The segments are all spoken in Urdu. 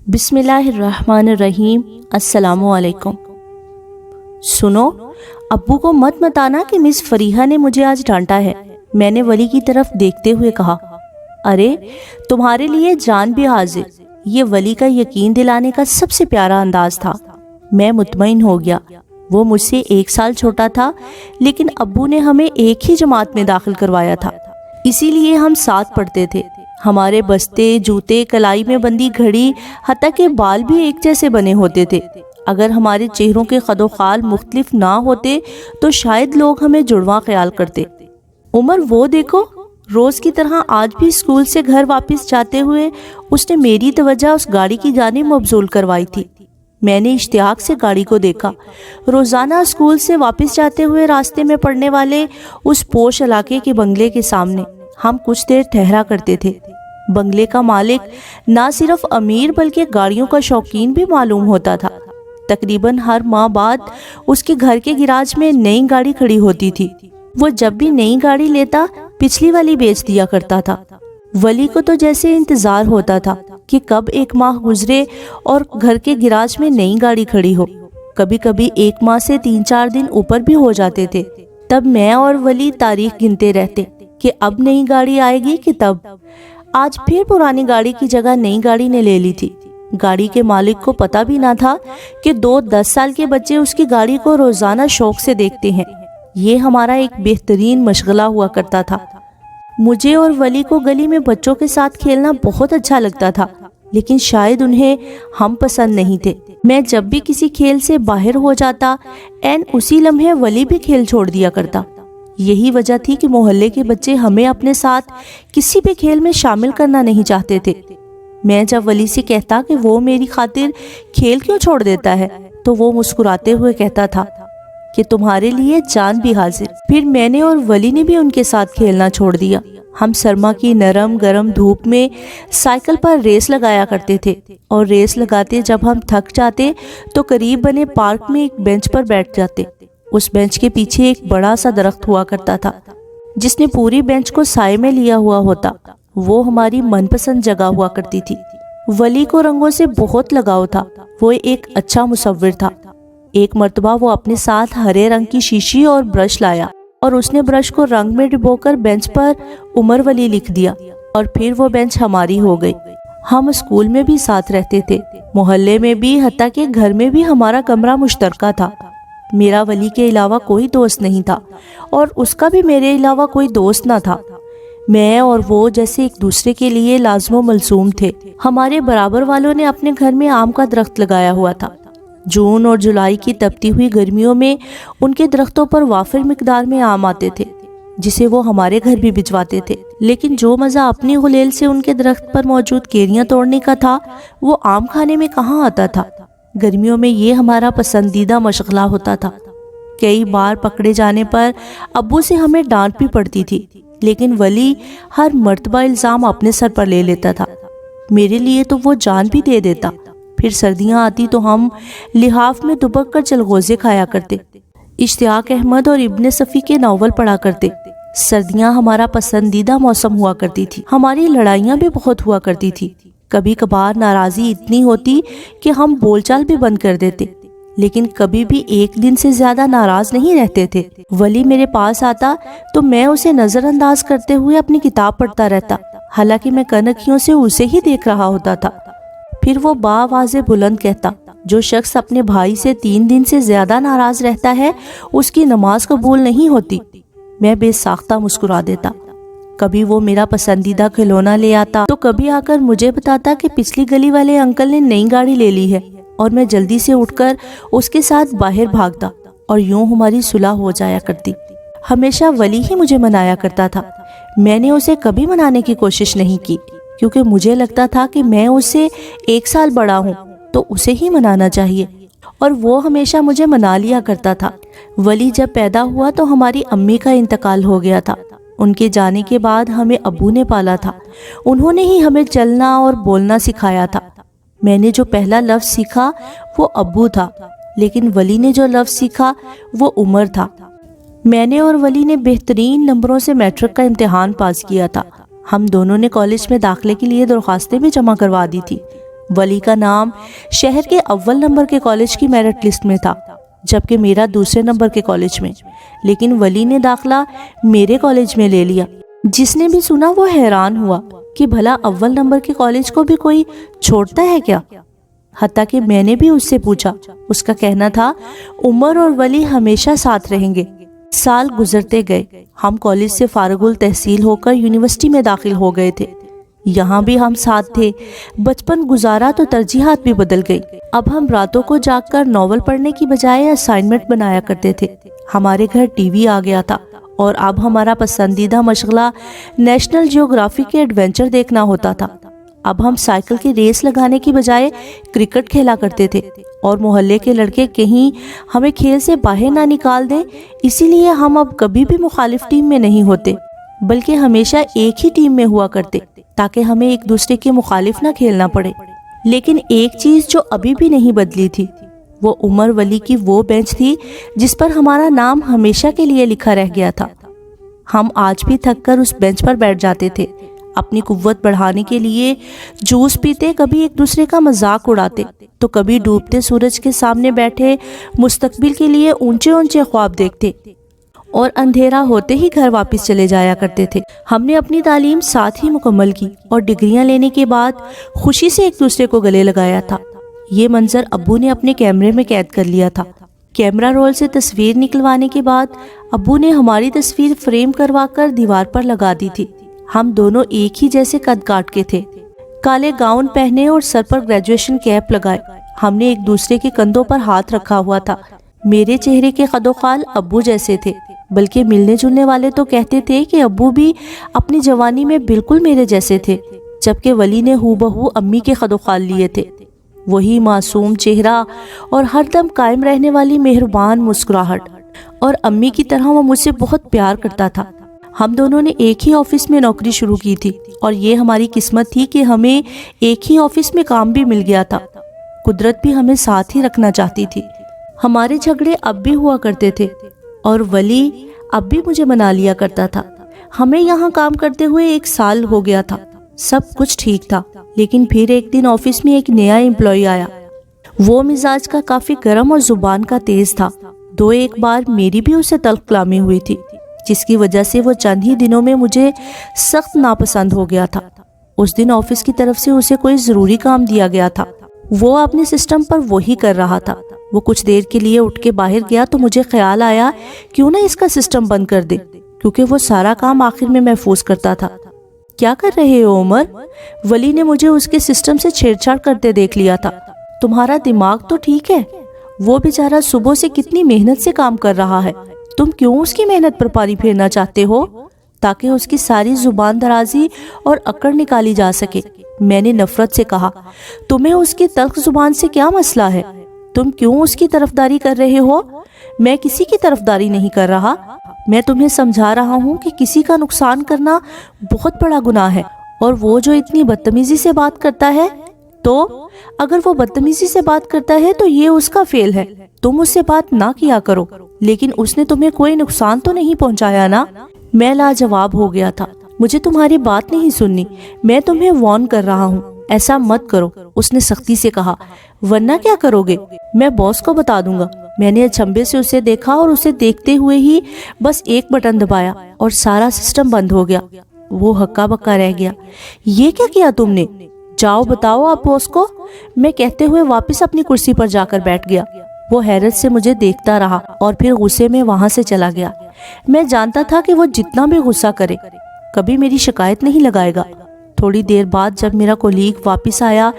بسم اللہ الرحمن الرحیم۔ السلام علیکم۔ سنو، ابو کو مت بتانا کہ مس فریحہ نے مجھے آج ڈانٹا ہے، میں نے ولی کی طرف دیکھتے ہوئے کہا۔ ارے تمہارے لیے جان بھی حاضر، یہ ولی کا یقین دلانے کا سب سے پیارا انداز تھا۔ میں مطمئن ہو گیا۔ وہ مجھ سے 1 سال چھوٹا تھا، لیکن ابو نے ہمیں ایک ہی جماعت میں داخل کروایا تھا، اسی لیے ہم ساتھ پڑھتے تھے۔ ہمارے بستے، جوتے، کلائی میں بندی گھڑی، حتیٰ کہ بال بھی ایک جیسے بنے ہوتے تھے۔ اگر ہمارے چہروں کے خد و خال مختلف نہ ہوتے تو شاید لوگ ہمیں جڑواں خیال کرتے۔ عمر وہ دیکھو، روز کی طرح آج بھی اسکول سے گھر واپس جاتے ہوئے اس نے میری توجہ اس گاڑی کی جانب مبذول کروائی تھی۔ میں نے اشتیاق سے گاڑی کو دیکھا۔ روزانہ اسکول سے واپس جاتے ہوئے راستے میں پڑنے والے اس پوش علاقے کے بنگلے کے سامنے ہم کچھ دیر ٹھہرا کرتے تھے۔ بنگلے کا مالک نہ صرف امیر بلکہ گاڑیوں کا شوقین بھی معلوم ہوتا تھا۔ تقریباً ہر ماہ بعد اس کے گھر کے گراج میں نئی گاڑی کھڑی ہوتی تھی۔ وہ جب بھی نئی گاڑی لیتا پچھلی والی بیچ دیا کرتا تھا۔ ولی کو تو جیسے انتظار ہوتا تھا کہ کب 1 ماہ گزرے اور گھر کے گراج میں نئی گاڑی کھڑی ہو۔ کبھی کبھی 1 ماہ سے 3-4 دن اوپر بھی ہو جاتے تھے۔ تب میں اور ولی تاریخ گنتے رہتے کہ اب نئی گاڑی آئے گی کہ تب۔ آج پھر پرانی گاڑی کی جگہ نئی گاڑی نے لے لی تھی۔ گاڑی کے مالک کو پتہ بھی نہ تھا کہ 2 10 سال کے بچے اس کی گاڑی کو روزانہ شوق سے دیکھتے ہیں۔ یہ ہمارا ایک بہترین مشغلہ ہوا کرتا تھا۔ مجھے اور ولی کو گلی میں بچوں کے ساتھ کھیلنا بہت اچھا لگتا تھا، لیکن شاید انہیں ہم پسند نہیں تھے۔ میں جب بھی کسی کھیل سے باہر ہو جاتا، عین اسی لمحے ولی بھی کھیل چھوڑ دیا کرتا۔ یہی وجہ تھی کہ محلے کے بچے ہمیں اپنے ساتھ کسی بھی کھیل میں شامل کرنا نہیں چاہتے تھے۔ میں جب ولی سے کہتا کہ وہ میری خاطر کھیل کیوں چھوڑ دیتا ہے تو وہ مسکراتے ہوئے کہتا تھا کہ تمہارے لیے جان بھی حاضر۔ پھر میں نے اور ولی نے بھی ان کے ساتھ کھیلنا چھوڑ دیا۔ ہم سرما کی نرم گرم دھوپ میں سائیکل پر ریس لگایا کرتے تھے، اور ریس لگاتے جب ہم تھک جاتے تو قریب بنے پارک میں ایک بینچ پر بیٹھ جاتے۔ اس بینچ کے پیچھے ایک بڑا سا درخت ہوا کرتا تھا جس نے پوری بینچ کو سائے میں لیا ہوا ہوتا۔ وہ ہماری من پسند جگہ ہوا کرتی تھی۔ ولی کو رنگوں سے بہت لگاؤ تھا، وہ ایک اچھا مصور تھا۔ ایک مرتبہ وہ اپنے ساتھ ہرے رنگ کی شیشی اور برش لایا، اور اس نے برش کو رنگ میں ڈبو کر بینچ پر عمر ولی لکھ دیا، اور پھر وہ بینچ ہماری ہو گئی۔ ہم اسکول میں بھی ساتھ رہتے تھے، محلے میں بھی، حتیٰ کہ گھر میں بھی ہمارا کمرہ مشترکہ تھا۔ میرا ولی کے علاوہ کوئی دوست نہیں تھا، اور اس کا بھی میرے علاوہ کوئی دوست نہ تھا۔ میں اور وہ جیسے ایک دوسرے کے لیے لازم و ملزوم تھے۔ ہمارے برابر والوں نے اپنے گھر میں آم کا درخت لگایا ہوا تھا۔ جون اور جولائی کی تپتی ہوئی گرمیوں میں ان کے درختوں پر وافر مقدار میں آم آتے تھے، جسے وہ ہمارے گھر بھی بھجواتے تھے۔ لیکن جو مزہ اپنی غلیل سے ان کے درخت پر موجود کیریاں توڑنے کا تھا، وہ آم کھانے میں کہاں آتا تھا۔ گرمیوں میں یہ ہمارا پسندیدہ مشغلہ ہوتا تھا۔ کئی بار پکڑے جانے پر ابو سے ہمیں ڈانٹ بھی پڑتی تھی، لیکن ولی ہر مرتبہ الزام اپنے سر پر لے لیتا تھا۔ میرے لیے تو وہ جان بھی دے دیتا۔ پھر سردیاں آتی تو ہم لحاف میں دبک کر چلغوزے کھایا کرتے، اشتیاق احمد اور ابن صفی کے ناول پڑھا کرتے۔ سردیاں ہمارا پسندیدہ موسم ہوا کرتی تھی۔ ہماری لڑائیاں بھی بہت ہوا کرتی تھی۔ کبھی کبھار ناراضی اتنی ہوتی کہ ہم بول چال بھی بند کر دیتے، لیکن کبھی بھی 1 دن سے زیادہ ناراض نہیں رہتے تھے۔ ولی میرے پاس آتا تو میں اسے نظر انداز کرتے ہوئے اپنی کتاب پڑھتا رہتا، حالانکہ میں کنکھیوں سے اسے ہی دیکھ رہا ہوتا تھا۔ پھر وہ بآواز بلند کہتا، جو شخص اپنے بھائی سے 3 دن سے زیادہ ناراض رہتا ہے اس کی نماز قبول نہیں ہوتی۔ میں بے ساختہ مسکرا دیتا۔ کبھی وہ میرا پسندیدہ کھلونا لے آتا تو کبھی آ کر مجھے بتاتا کہ پچھلی گلی والے انکل نے نئی گاڑی لے لی ہے، اور میں جلدی سے اٹھ کر اس کے ساتھ باہر بھاگتا، اور یوں ہماری صلح ہو جایا کرتی۔ ہمیشہ ولی ہی مجھے منایا کرتا تھا۔ میں نے اسے کبھی منانے کی کوشش نہیں کی، کیونکہ مجھے لگتا تھا کہ میں اس سے 1 سال بڑا ہوں تو اسے ہی منانا چاہیے، اور وہ ہمیشہ مجھے منا لیا کرتا تھا۔ ولی جب پیدا ہوا تو ہماری امی کا انتقال ہو گیا تھا۔ ان کے جانے کے بعد ہمیں ابو نے پالا تھا۔ انہوں نے ہی ہمیں چلنا اور بولنا سکھایا تھا۔ میں نے جو پہلا لفظ سیکھا وہ ابو تھا، لیکن ولی نے جو لفظ سیکھا وہ عمر تھا۔ میں نے اور ولی نے بہترین نمبروں سے میٹرک کا امتحان پاس کیا تھا۔ ہم دونوں نے کالج میں داخلے کے لیے درخواستیں بھی جمع کروا دی تھی۔ ولی کا نام شہر کے اول نمبر کے کالج کی میرٹ لسٹ میں تھا، جبکہ میرا دوسرے نمبر کے کالج میں، لیکن ولی نے داخلہ میرے کالج میں لے لیا۔ جس نے بھی سنا وہ حیران ہوا کہ بھلا اول نمبر کے کالج کو بھی کوئی چھوڑتا ہے کیا؟ حتیٰ کہ میں نے بھی اس سے پوچھا، اس کا کہنا تھا عمر اور ولی ہمیشہ ساتھ رہیں گے۔ سال گزرتے گئے، ہم کالج سے فارغ التحصیل ہو کر یونیورسٹی میں داخل ہو گئے تھے۔ یہاں بھی ہم ساتھ تھے۔ بچپن گزارا تو ترجیحات بھی بدل گئی۔ اب ہم راتوں کو جاگ کر ناول پڑھنے کی بجائے اسائنمنٹ بنایا کرتے تھے۔ ہمارے گھر ٹی وی آ گیا تھا اور اب ہمارا پسندیدہ مشغلہ نیشنل جیوگرافی کے ایڈونچر دیکھنا ہوتا تھا۔ اب ہم سائیکل کی ریس لگانے کی بجائے کرکٹ کھیلا کرتے تھے، اور محلے کے لڑکے کہیں ہمیں کھیل سے باہر نہ نکال دیں، اسی لیے ہم اب کبھی بھی مخالف ٹیم میں نہیں ہوتے، بلکہ ہمیشہ ایک ہی ٹیم میں ہوا کرتے تاکہ ہمیں ایک دوسرے کے مخالف نہ کھیلنا پڑے۔ لیکن ایک چیز جو ابھی بھی نہیں بدلی تھی، وہ عمر ولی کی وہ بینچ تھی جس پر ہمارا نام ہمیشہ کے لیے لکھا رہ گیا تھا۔ ہم آج بھی تھک کر اس بینچ پر بیٹھ جاتے تھے، اپنی قوت بڑھانے کے لیے جوس پیتے، کبھی ایک دوسرے کا مذاق اڑاتے تو کبھی ڈوبتے سورج کے سامنے بیٹھے مستقبل کے لیے اونچے اونچے خواب دیکھتے، اور اندھیرا ہوتے ہی گھر واپس چلے جایا کرتے تھے۔ ہم نے اپنی تعلیم ساتھ ہی مکمل کی اور ڈگریاں لینے کے بعد خوشی سے ایک دوسرے کو گلے لگایا تھا۔ یہ منظر ابو نے اپنے کیمرے میں قید کر لیا تھا۔ کیمرہ رول سے تصویر نکلوانے کے بعد ابو نے ہماری تصویر فریم کروا کر دیوار پر لگا دی تھی۔ ہم دونوں ایک ہی جیسے قد کاٹ کے تھے، کالے گاؤن پہنے اور سر پر گریجویشن کیپ لگائے۔ ہم نے ایک دوسرے کے کندھوں پر ہاتھ رکھا ہوا تھا۔ میرے چہرے کے قد و خال ابو جیسے تھے، بلکہ ملنے جلنے والے تو کہتے تھے کہ ابو بھی اپنی جوانی میں بالکل میرے جیسے تھے، جبکہ ولی نے ہو بہو امی کے قد و خال لیے تھے۔ وہی معصوم چہرہ اور ہر دم قائم رہنے والی مہربان مسکراہٹ، اور امی کی طرح وہ مجھ سے بہت پیار کرتا تھا۔ ہم دونوں نے ایک ہی آفس میں نوکری شروع کی تھی، اور یہ ہماری قسمت تھی کہ ہمیں ایک ہی آفس میں کام بھی مل گیا تھا۔ قدرت بھی ہمیں ساتھ ہی رکھنا چاہتی تھی۔ ہمارے جھگڑے اب بھی ہوا کرتے تھے، اور ولی اب بھی مجھے منا لیا کرتا تھا۔ ہمیں یہاں کام کرتے ہوئے 1 سال ہو گیا تھا، سب کچھ ٹھیک تھا، لیکن پھر ایک دن آفس میں ایک نیا امپلائی آیا۔ وہ مزاج کا کافی گرم اور زبان کا تیز تھا۔ 2-1 بار میری بھی اسے تلخ کلامی ہوئی تھی، جس کی وجہ سے وہ چند ہی دنوں میں مجھے سخت ناپسند ہو گیا تھا۔ اس دن آفس کی طرف سے اسے کوئی ضروری کام دیا گیا تھا، وہ اپنے سسٹم پر وہی کر رہا تھا۔ وہ کچھ دیر کے لیے اٹھ کے باہر گیا تو مجھے خیال آیا کیوں نہ اس کا سسٹم بند کر دے، کیونکہ وہ سارا کام آخر میں محفوظ کرتا تھا۔ کیا کر رہے ہو عمر؟ ولی نے مجھے اس کے سسٹم سے چھیڑ چھاڑ کرتے دیکھ لیا تھا۔ تمہارا دماغ تو ٹھیک ہے؟ وہ بیچارہ صبح سے کتنی محنت سے کام کر رہا ہے، تم کیوں اس کی محنت پر پانی پھیرنا چاہتے ہو تاکہ اس کی ساری زبان درازی اور اکڑ نکالی جا سکے؟ میں نے نفرت سے کہا، تمہیں اس کی تلخ زبان سے کیا مسئلہ ہے؟ تم کیوں اس کی طرفداری کر رہے ہو؟ میں کسی کی طرفداری نہیں کر رہا، میں تمہیں سمجھا رہا ہوں کہ کسی کا نقصان کرنا بہت بڑا گناہ ہے، اور وہ جو اتنی بدتمیزی سے بات کرتا ہے، تو اگر وہ بدتمیزی سے بات کرتا ہے تو یہ اس کا فیل ہے، تم اس سے بات نہ کیا کرو۔ لیکن اس نے تمہیں کوئی نقصان تو نہیں پہنچایا نا؟ میں لاجواب ہو گیا تھا۔ مجھے تمہاری بات نہیں سننی، میں تمہیں وارن کر رہا ہوں، ایسا مت کرو، اس نے سختی سے کہا۔ ورنہ کیا کرو گے؟ میں باس کو بتا دوں گا۔ میں نے اچنبے سے اسے دیکھا اور اسے دیکھتے ہوئے ہی بس ایک بٹن دبایا اور سارا سسٹم بند ہو گیا۔ وہ ہکا بکا رہ گیا۔ یہ کیا کیا تم نے؟ جاؤ بتاؤ آپ باس کو، میں کہتے ہوئے واپس اپنی کرسی پر جا کر بیٹھ گیا۔ وہ حیرت سے مجھے دیکھتا رہا اور پھر غصے میں وہاں سے چلا گیا۔ میں جانتا تھا کہ وہ جتنا بھی غصہ کرے کبھی میری شکایت نہیں لگائے گا۔ تھوڑی دیر بعد جب میرا کولیگ واپس آیا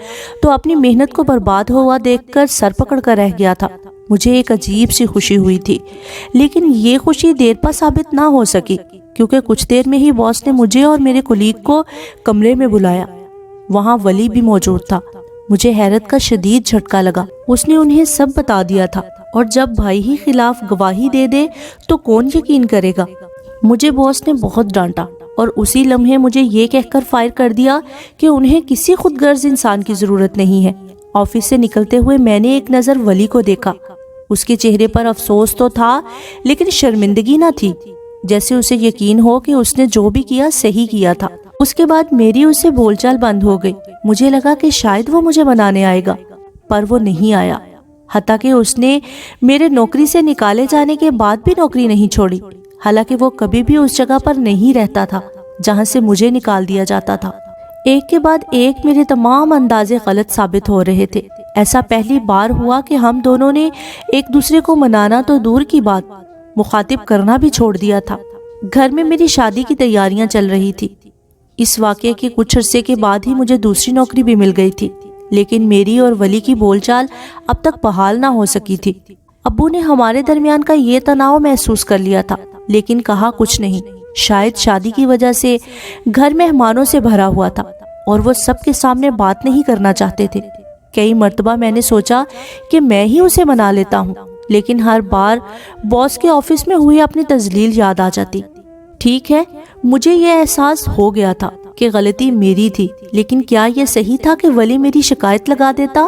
تو اپنی محنت کو برباد ہوا دیکھ کر سر پکڑ کر رہ گیا تھا۔ مجھے ایک عجیب سی خوشی ہوئی تھی، لیکن یہ خوشی دیر پا ثابت نہ ہو سکی، کیونکہ کچھ دیر میں ہی باس نے مجھے اور میرے کولیگ کو کمرے میں بلایا۔ وہاں ولی بھی موجود تھا۔ مجھے حیرت کا شدید جھٹکا لگا۔ اس نے انہیں سب بتا دیا تھا، اور جب بھائی ہی خلاف گواہی دے دے تو کون یقین کرے گا؟ مجھے باس نے بہت ڈانٹا اور اسی لمحے مجھے یہ کہہ کر فائر کر دیا کہ انہیں کسی خود غرض انسان کی ضرورت نہیں ہے۔ آفس سے نکلتے ہوئے میں نے ایک نظر ولی کو دیکھا۔ اس کے چہرے پر افسوس تو تھا، لیکن شرمندگی نہ تھی، جیسے اسے یقین ہو کہ اس نے جو بھی کیا صحیح کیا تھا۔ اس کے بعد میری اس سے بول چال بند ہو گئی۔ مجھے لگا کہ شاید وہ مجھے منانے آئے گا، پر وہ نہیں آیا، حتیٰ کہ اس نے میرے نوکری سے نکالے جانے کے بعد بھی نوکری نہیں چھوڑی، حالانکہ وہ کبھی بھی اس جگہ پر نہیں رہتا تھا جہاں سے مجھے نکال دیا جاتا تھا۔ ایک کے بعد ایک میرے تمام اندازے غلط ثابت ہو رہے تھے۔ ایسا پہلی بار ہوا کہ ہم دونوں نے ایک دوسرے کو منانا تو دور کی بات، مخاطب کرنا بھی چھوڑ دیا تھا۔ گھر میں میری شادی کی تیاریاں چل رہی تھی۔ اس واقعے کے کچھ عرصے کے بعد ہی مجھے دوسری نوکری بھی مل گئی تھی، لیکن میری اور ولی کی بول چال اب تک بحال نہ ہو سکی تھی۔ ابو نے ہمارے درمیان کا یہ تناؤ محسوس کر لیا تھا، لیکن کہا کچھ نہیں۔ شاید شادی کی وجہ سے گھر مہمانوں سے بھرا ہوا تھا اور وہ سب کے سامنے بات نہیں کرنا چاہتے تھے۔ کئی مرتبہ میں نے سوچا کہ میں ہی اسے منا لیتا ہوں، لیکن ہر بار باس کے آفس میں ہوئی اپنی تذلیل یاد آ جاتی۔ ٹھیک ہے، مجھے یہ احساس ہو گیا تھا کہ غلطی میری تھی، لیکن کیا یہ صحیح تھا کہ ولی میری شکایت لگا دیتا؟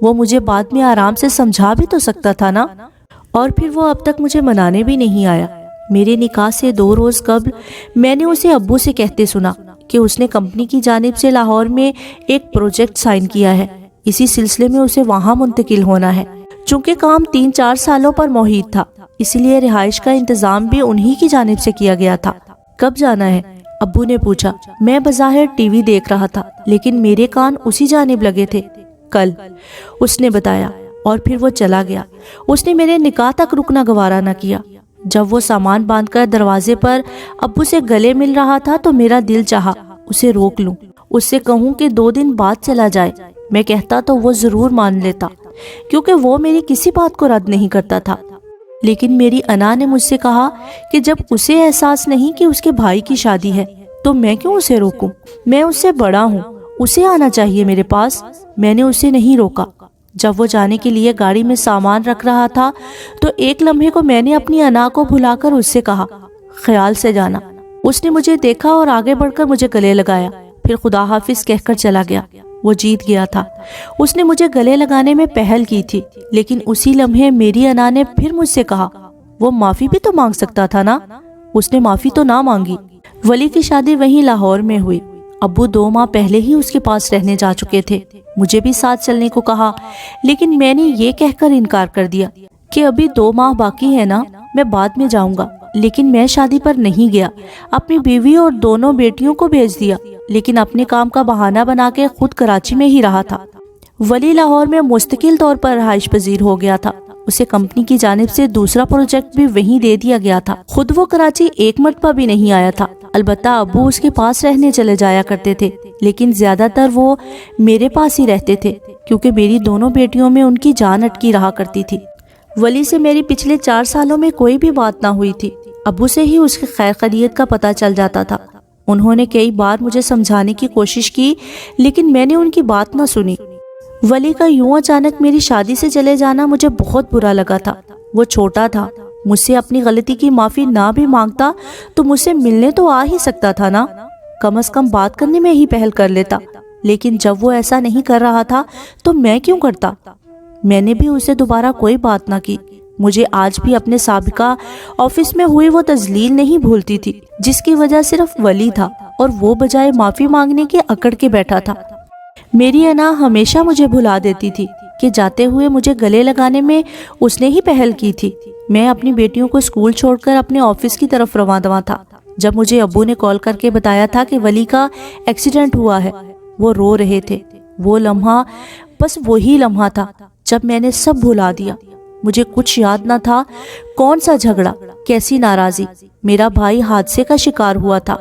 وہ مجھے بعد میں آرام سے سمجھا بھی تو سکتا تھا نا۔ اور پھر وہ اب تک مجھے منانے بھی نہیں آیا۔ میرے نکاح سے 2 روز قبل میں نے اسے ابو سے کہتے سنا کہ اس نے کمپنی کی جانب سے لاہور میں ایک پروجیکٹ سائن کیا ہے، اسی سلسلے میں اسے وہاں منتقل ہونا ہے۔ چونکہ کام 3-4 سالوں پر محیط تھا، اسی لیے رہائش کا انتظام بھی انہی کی جانب سے کیا گیا تھا۔ کب جانا ہے؟ ابو نے پوچھا۔ میں بظاہر ٹی وی دیکھ رہا تھا، لیکن میرے کان اسی جانب لگے تھے۔ کل، اس نے بتایا، اور پھر وہ چلا گیا۔ اس نے میرے نکاح تک رکنا گوارا نہ کیا۔ جب وہ سامان باندھ کر دروازے پر ابو سے گلے مل رہا تھا تو میرا دل چاہا اسے روک لوں، اس سے کہوں کہ 2 دن بعد چلا جائے۔ میں کہتا تو وہ ضرور مان لیتا، کیونکہ وہ میری کسی بات کو رد نہیں کرتا تھا۔ لیکن میری انا نے مجھ سے کہا کہ جب اسے احساس نہیں کہ اس کے بھائی کی شادی ہے تو میں کیوں اسے روکوں؟ میں اس سے بڑا ہوں، اسے آنا چاہیے میرے پاس۔ میں نے اسے نہیں روکا۔ جب وہ جانے کے لیے گاڑی میں سامان رکھ رہا تھا تو ایک لمحے کو میں نے اپنی انا کو بھلا کر اس سے کہا، خیال سے جانا۔ اس نے مجھے دیکھا اور آگے بڑھ کر مجھے گلے لگایا، پھر خدا حافظ کہہ کر چلا گیا۔ وہ جیت گیا تھا۔ اس نے مجھے گلے لگانے میں پہل کی تھی، لیکن اسی لمحے میری انا نے پھر مجھ سے کہا، وہ معافی بھی تو مانگ سکتا تھا نا۔ اس نے معافی تو نہ مانگی۔ ولی کی شادی وہیں لاہور میں ہوئی۔ ابو 2 ماہ پہلے ہی اس کے پاس رہنے جا چکے تھے۔ مجھے بھی ساتھ چلنے کو کہا، لیکن میں نے یہ کہہ کر انکار کر دیا کہ ابھی 2 ماہ باقی ہے نا، میں بعد میں جاؤں گا۔ لیکن میں شادی پر نہیں گیا، اپنی بیوی اور دونوں بیٹیوں کو بھیج دیا، لیکن اپنے کام کا بہانہ بنا کے خود کراچی میں ہی رہا تھا۔ ولی لاہور میں مستقل طور پر رہائش پذیر ہو گیا تھا۔ اسے کمپنی کی جانب سے دوسرا پروجیکٹ بھی وہیں دے دیا گیا تھا۔ خود وہ کراچی ایک مرتبہ بھی نہیں آیا تھا۔ البتہ ابو اس کے پاس رہنے چلے جایا کرتے تھے، لیکن زیادہ تر وہ میرے پاس ہی رہتے تھے، کیونکہ میری دونوں بیٹیوں میں ان کی جان اٹکی رہا کرتی تھی۔ ولی سے میری پچھلے 4 سالوں میں کوئی بھی بات نہ ہوئی تھی۔ ابو سے ہی اس کی خیر خیریت کا پتہ چل جاتا تھا۔ انہوں نے کئی بار مجھے سمجھانے کی کوشش کی، لیکن میں نے ان کی بات نہ سنی۔ ولی کا یوں اچانک میری شادی سے چلے جانا مجھے بہت برا لگا تھا۔ وہ چھوٹا تھا، مجھ سے اپنی غلطی کی معافی نہ بھی مانگتا تو مجھ سے ملنے تو آ ہی سکتا تھا نا، کم از کم بات کرنے میں ہی پہل کر لیتا۔ لیکن جب وہ ایسا نہیں کر رہا تھا تو میں کیوں کرتا؟ میں نے بھی اسے دوبارہ کوئی بات نہ کی۔ مجھے آج بھی اپنے سابقہ آفس میں ہوئی وہ تذلیل نہیں بھولتی تھی، جس کی وجہ صرف ولی تھا، اور وہ بجائے معافی مانگنے کے اکڑ کے بیٹھا تھا۔ میری انا ہمیشہ مجھے بھلا دیتی تھی کہ جاتے ہوئے مجھے گلے لگانے میں اس نے ہی پہل کی تھی۔ میں اپنی بیٹیوں کو اسکول چھوڑ کر اپنے آفس کی طرف رواں دواں تھا جب مجھے ابو نے کال کر کے بتایا تھا کہ ولی کا ایکسیڈنٹ ہوا ہے۔ وہ رو رہے تھے۔ وہ لمحہ بس وہی لمحہ تھا جب میں نے سب بھلا دیا۔ مجھے کچھ یاد نہ تھا، کون سا جھگڑا، کیسی ناراضی۔ میرا بھائی حادثے کا شکار ہوا تھا،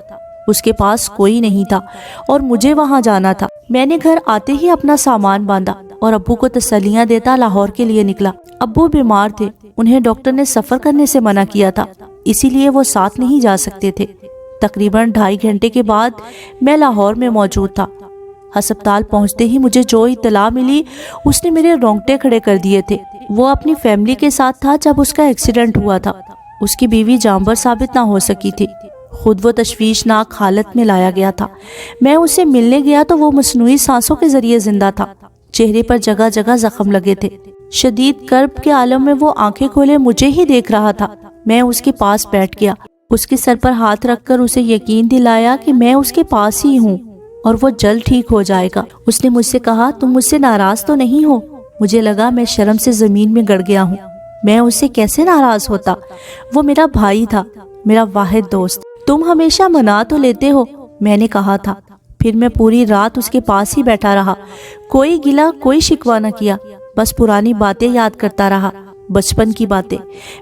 اس کے پاس کوئی نہیں تھا اور مجھے وہاں جانا تھا۔ میں نے گھر آتے ہی اپنا سامان باندھا اور ابو کو تسلیاں دیتا لاہور کے لیے نکلا۔ ابو بیمار تھے، انہیں ڈاکٹر نے سفر کرنے سے منع کیا تھا، اسی لیے وہ ساتھ نہیں جا سکتے تھے۔ تقریباً 2.5 گھنٹے کے بعد میں لاہور میں موجود تھا۔ ہسپتال پہنچتے ہی مجھے جو اطلاع ملی اس نے میرے رونگٹے کھڑے کر دیے تھے۔ وہ اپنی فیملی کے ساتھ تھا جب اس کا ایکسیڈنٹ ہوا تھا۔ اس کی بیوی جانبر ثابت نہ ہو سکی تھی، خود وہ تشویشناک حالت میں لایا گیا تھا۔ میں اس سے ملنے گیا تو وہ مصنوعی سانسوں کے ذریعے زندہ تھا۔ چہرے پر جگہ جگہ زخم لگے تھے۔ شدید کرب کے عالم میں وہ آنکھیں کھولے مجھے ہی دیکھ رہا تھا۔ میں اس کے پاس بیٹھ گیا۔ اس کے سر پر ہاتھ رکھ کر اسے یقین دلایا کہ میں اس کے پاس ہی ہوں اور وہ جلد ٹھیک ہو جائے گا۔ اس نے مجھ سے کہا، تم مجھ سے ناراض تو نہیں ہو؟ مجھے لگا میں شرم سے زمین میں گڑ گیا ہوں۔ میں اس سے کیسے ناراض ہوتا؟ وہ میرا بھائی تھا، میرا واحد دوست۔ تم ہمیشہ منا تو لیتے ہو، میں نے کہا تھا۔ پھر میں پوری رات اس کے پاس ہی بیٹھا رہا، کوئی گلہ کوئی شکوہ نہ کیا، بس پرانی باتیں یاد کرتا رہا، بچپن کی باتیں،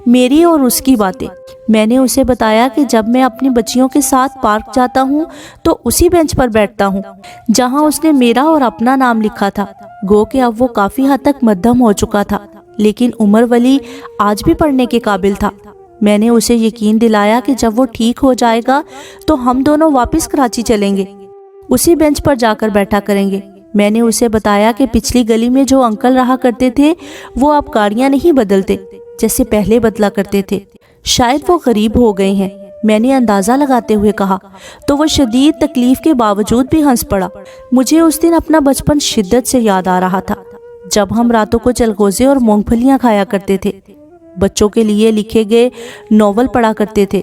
میری اور اس کی باتیں۔ میں نے اسے بتایا کہ جب میں اپنی بچیوں کے ساتھ پارک جاتا ہوں تو اسی بینچ پر بیٹھتا ہوں جہاں اس نے میرا اور اپنا نام لکھا تھا۔ گو کہ اب وہ کافی حد تک مدھم ہو چکا تھا، لیکن عمر ولی آج بھی پڑھنے کے قابل تھا۔ میں نے اسے یقین دلایا کہ جب وہ ٹھیک ہو جائے گا تو ہم دونوں واپس کراچی چلیں گے، اسی بینچ پر جا کر بیٹھا کریں گے۔ میں نے اسے بتایا کہ پچھلی گلی میں جو انکل رہا کرتے تھے وہ اب گاڑیاں نہیں بدلتے جیسے پہلے بدلا کرتے تھے، شاید وہ غریب ہو گئے ہیں، میں نے اندازہ لگاتے ہوئے کہا۔ تو وہ شدید تکلیف کے باوجود بھی ہنس پڑا۔ مجھے اس دن اپنا بچپن شدت سے یاد آ رہا تھا، جب ہم راتوں کو چلغوزے اور مونگ پھلیاں کھایا کرتے تھے، بچوں کے لیے لکھے گئے ناول پڑھا کرتے تھے۔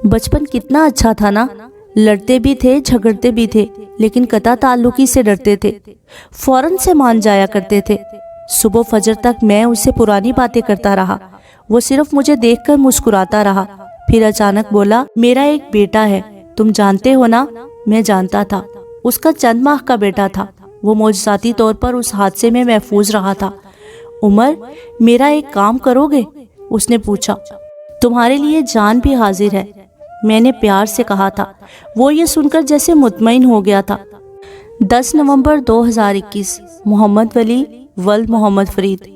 بچپن کتنا اچھا تھا نا، لڑتے بھی تھے، جھگڑتے بھی تھے، لیکن قطع تعلقی سے ڈرتے تھے، فوراً سے مان جایا کرتے تھے۔ صبح فجر تک میں اس سے پرانی باتیں کرتا رہا، وہ صرف مجھے دیکھ کر مسکراتا رہا۔ پھر اچانک بولا، میرا ایک بیٹا ہے، تم جانتے ہو نا؟ میں جانتا تھا، اس کا چند ماہ کا بیٹا تھا، وہ معجزاتی طور پر اس حادثے میں محفوظ رہا تھا۔ عمر، میرا ایک کام کرو گے؟ اس نے پوچھا۔ تمہارے لیے جان بھی حاضر ہے، میں نے پیار سے کہا تھا۔ وہ یہ سن کر جیسے مطمئن ہو گیا تھا۔ 10 نومبر 2021، محمد ولی ولد محمد فرید۔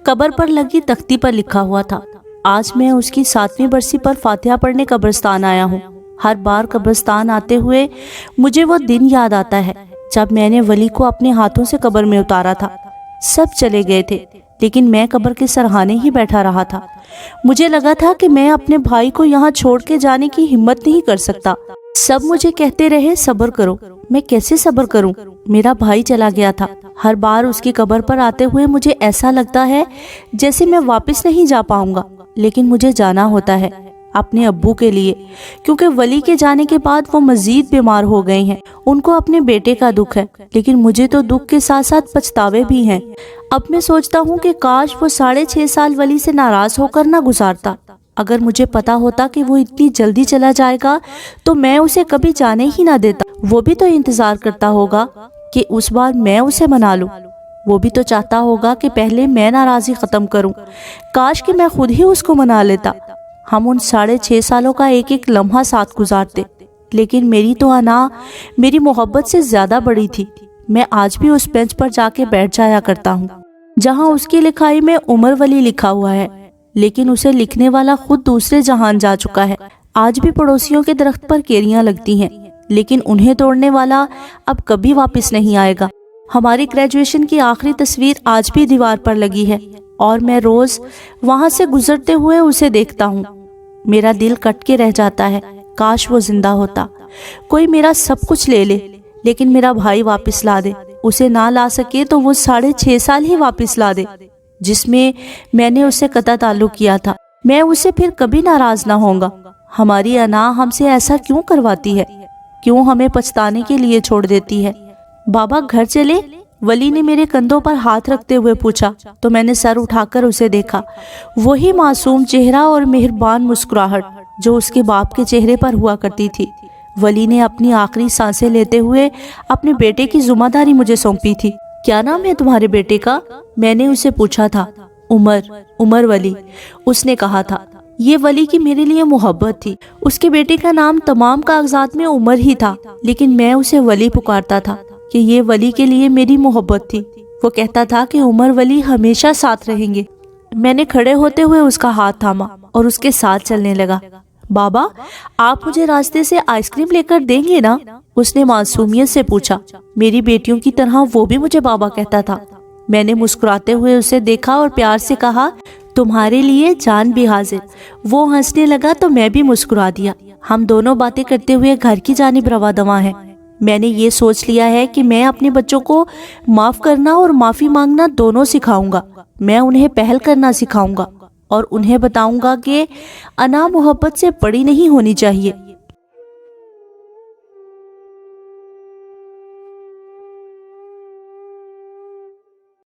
قبر پر لگی تختی پر لکھا ہوا تھا، آج میں اس کی 7ویں برسی پر فاتحہ پڑھنے قبرستان آیا ہوں۔ ہر بار قبرستان آتے ہوئے مجھے وہ دن یاد آتا ہے جب میں نے ولی کو اپنے ہاتھوں سے قبر میں اتارا تھا۔ سب چلے گئے تھے لیکن میں قبر کے سرہانے ہی بیٹھا رہا تھا۔ مجھے لگا تھا کہ میں اپنے بھائی کو یہاں چھوڑ کے جانے کی ہمت نہیں کر سکتا۔ سب مجھے کہتے رہے صبر کرو، میں کیسے صبر کروں؟ میرا بھائی چلا گیا تھا۔ ہر بار اس کی قبر پر آتے ہوئے مجھے ایسا لگتا ہے جیسے میں واپس نہیں جا پاؤں گا، لیکن مجھے جانا ہوتا ہے اپنے ابو کے لیے، کیونکہ ولی کے جانے کے بعد وہ مزید بیمار ہو گئے ہیں۔ ان کو اپنے بیٹے کا دکھ ہے، لیکن مجھے تو دکھ کے ساتھ ساتھ پچھتاوے بھی ہیں۔ اب میں سوچتا ہوں کہ کاش وہ 6.5 سال ولی سے ناراض ہو کر نہ گزارتا۔ اگر مجھے پتا ہوتا کہ وہ اتنی جلدی چلا جائے گا تو میں اسے کبھی جانے ہی نہ دیتا۔ وہ بھی تو انتظار کرتا ہوگا کہ اس بار میں اسے منا لوں، وہ بھی تو چاہتا ہوگا کہ پہلے میں ناراضی ختم کروں۔ کاش کہ میں خود ہی اس کو منا لیتا، ہم ان 6.5 سالوں کا ایک ایک لمحہ ساتھ گزارتے۔ لیکن میری تو انا میری محبت سے زیادہ بڑی تھی۔ میں آج بھی اس بینچ پر جا کے بیٹھ جایا کرتا ہوں جہاں اس کی لکھائی میں عمر ولی لکھا ہوا ہے، لیکن اسے لکھنے والا خود دوسرے جہان جا چکا ہے۔ آج بھی پڑوسیوں کے درخت پر کیریاں لگتی ہیں، لیکن انہیں توڑنے والا اب کبھی واپس نہیں آئے گا۔ ہماری گریجویشن کی آخری تصویر آج بھی دیوار پر لگی ہے اور میں روز وہاں سے گزرتے ہوئے اسے دیکھتا ہوں۔ میرا دل کٹ کے رہ جاتا ہے، کاش وہ زندہ ہوتا، کوئی میرا سب کچھ لے لے، لیکن میرا بھائی واپس لا دے۔ اسے نہ لا سکے تو وہ 6.5 سال ہی واپس لا دے جس میں نے اسے قطع تعلق کیا تھا۔ میں اسے پھر کبھی ناراض نہ ہوں گا۔ ہماری انا ہم سے ایسا کیوں کرواتی ہے؟ کیوں ہمیں پچھتانے کے لیے چھوڑ دیتی ہے؟ بابا گھر چلے؟ ولی نے میرے کندھوں پر ہاتھ رکھتے ہوئے پوچھا تو میں نے سر اٹھا کر اسے دیکھا۔ وہی معصوم چہرہ اور مہربان مسکراہٹ جو اس کے باپ کے چہرے پر ہوا کرتی تھی۔ ولی نے اپنی آخری سانسیں لیتے ہوئے اپنے بیٹے کی ذمہ داری مجھے سونپی تھی۔ کیا نام ہے تمہارے بیٹے کا؟ میں نے اسے پوچھا تھا۔ عمر ولی، اس نے کہا تھا۔ یہ ولی کی میرے لیے محبت تھی۔ اس کے بیٹے کا نام تمام کاغذات میں عمر ہی تھا، لیکن میں اسے ولی پکارتا تھا کہ یہ ولی کے لیے میری محبت تھی۔ وہ کہتا تھا کہ عمر ولی ہمیشہ ساتھ رہیں گے۔ میں نے کھڑے ہوتے ہوئے اس کا ہاتھ تھاما اور اس کے ساتھ چلنے لگا۔ بابا، آپ مجھے راستے سے آئس کریم لے کر دیں گے نا؟ اس نے معصومیت سے پوچھا۔ میری بیٹیوں کی طرح وہ بھی مجھے بابا کہتا تھا۔ میں نے مسکراتے ہوئے اسے دیکھا اور پیار سے کہا، تمہارے لیے جان بھی حاضر۔ وہ ہنسنے لگا تو میں بھی مسکرا دیا۔ ہم دونوں باتیں کرتے ہوئے گھر کی جانب رواں دواں ہیں۔ میں نے یہ سوچ لیا ہے کہ میں اپنے بچوں کو معاف کرنا اور معافی مانگنا دونوں سکھاؤں گا۔ میں انہیں پہل کرنا سکھاؤں گا۔ اور انہیں بتاؤں گا کہ انا محبت سے بڑی نہیں ہونی چاہیے،